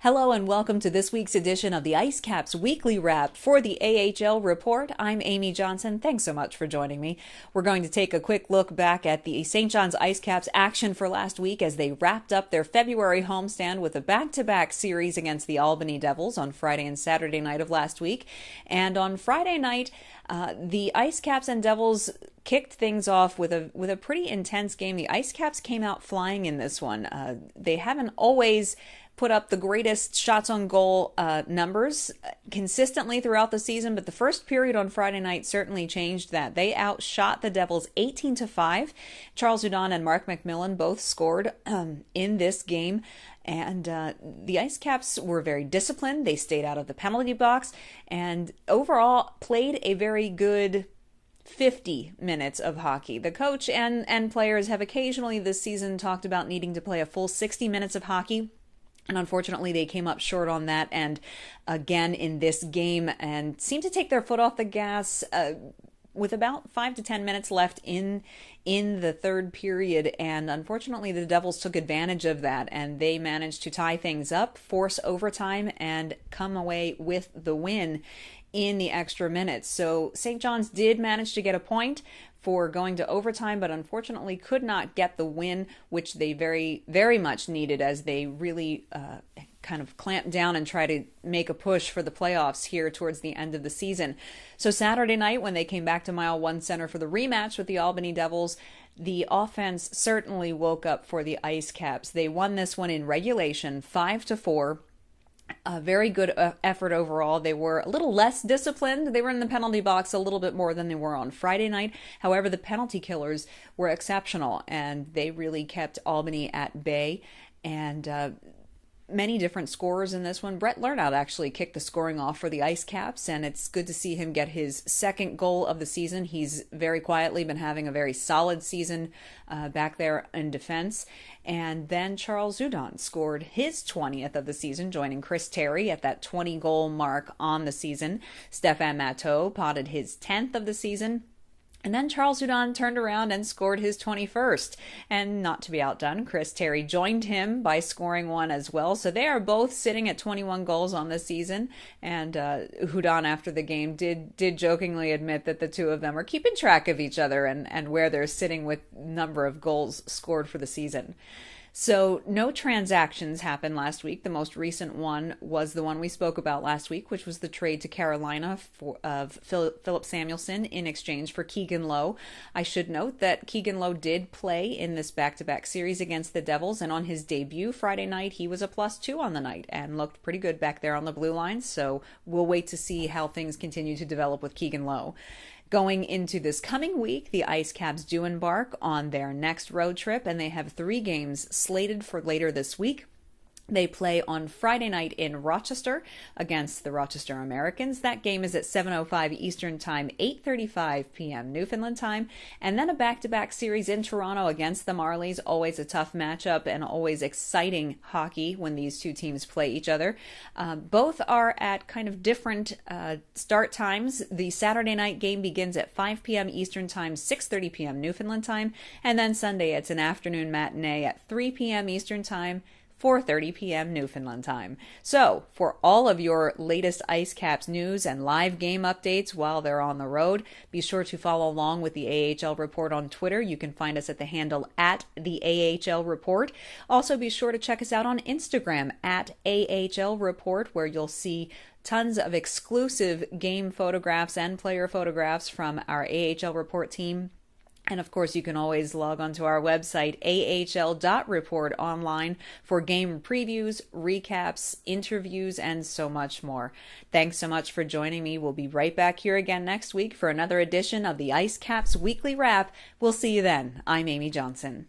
Hello and welcome to this week's edition of the IceCaps Weekly Wrap for the AHL Report. I'm Amy Johnson. Thanks so much for joining me. We're going to take a quick look back at the St. John's IceCaps action for last week as they wrapped up their February homestand with a back-to-back series against the Albany Devils on Friday and Saturday night of last week. And on Friday night, the IceCaps and Devils kicked things off with a pretty intense game. The IceCaps came out flying in this one. They haven't always put up the greatest shots on goal numbers consistently throughout the season, but the first period on Friday night certainly changed that. They outshot the Devils 18-5. Charles Hudon and Mark McMillan both scored in this game. And the IceCaps were very disciplined. They stayed out of the penalty box and overall played a very good 50 minutes of hockey. The coach and players have occasionally this season talked about needing to play a full 60 minutes of hockey. And unfortunately, they came up short on that and again in this game and seemed to take their foot off the gas with about 5 to 10 minutes left in the third period. And unfortunately, the Devils took advantage of that and they managed to tie things up, force overtime, and come away with the win in the extra minutes. So St. John's did manage to get a point for going to overtime, but unfortunately could not get the win, which they very, very much needed as they really kind of clamped down and try to make a push for the playoffs here towards the end of the season. So Saturday night, when they came back to Mile One Center for the rematch with the Albany Devils, the offense certainly woke up for the IceCaps. They won this one in regulation, 5-4. A very good effort overall. They were a little less disciplined. They were in the penalty box a little bit more than they were on Friday night. However, the penalty killers were exceptional, and they really kept Albany at bay. And many different scorers in this one. Brett Lernout actually kicked the scoring off for the IceCaps, and it's good to see him get his second goal of the season. He's very quietly been having a very solid season back there in defense. And then Charles Hudon scored his 20th of the season, joining Chris Terry at that 20-goal mark on the season. Stefan Matteau potted his 10th of the season. And then Charles Hudon turned around and scored his 21st. And not to be outdone, Chris Terry joined him by scoring one as well. So they are both sitting at 21 goals on the season. And Hudon, after the game, did jokingly admit that the two of them are keeping track of each other and where they're sitting with number of goals scored for the season. So no transactions happened last week. The most recent one was the one we spoke about last week, which was the trade to Carolina of Philip Samuelson in exchange for Keegan Lowe. I should note that Keegan Lowe did play in this back-to-back series against the Devils, and on his debut Friday night, he was a +2 on the night and looked pretty good back there on the blue line. So we'll wait to see how things continue to develop with Keegan Lowe. Going into this coming week, the IceCaps do embark on their next road trip, and they have 3 games slated for later this week. They play on Friday night in Rochester against the Rochester Americans. That game is at 7:05 Eastern Time, 8:35 p.m. Newfoundland Time. And then a back-to-back series in Toronto against the Marlies. Always a tough matchup and always exciting hockey when these two teams play each other. Both are at kind of different start times. The Saturday night game begins at 5 p.m. Eastern Time, 6:30 p.m. Newfoundland Time. And then Sunday, it's an afternoon matinee at 3 p.m. Eastern Time, 4:30 p.m. Newfoundland Time. So, for all of your latest IceCaps news and live game updates while they're on the road, be sure to follow along with the AHL Report on Twitter. You can find us at the handle at the AHL Report. Also, be sure to check us out on Instagram at AHL Report, where you'll see tons of exclusive game photographs and player photographs from our AHL Report team. And of course, you can always log onto our website, ahl.report, online for game previews, recaps, interviews, and so much more. Thanks so much for joining me. We'll be right back here again next week for another edition of the IceCaps Weekly Wrap. We'll see you then. I'm Amy Johnson.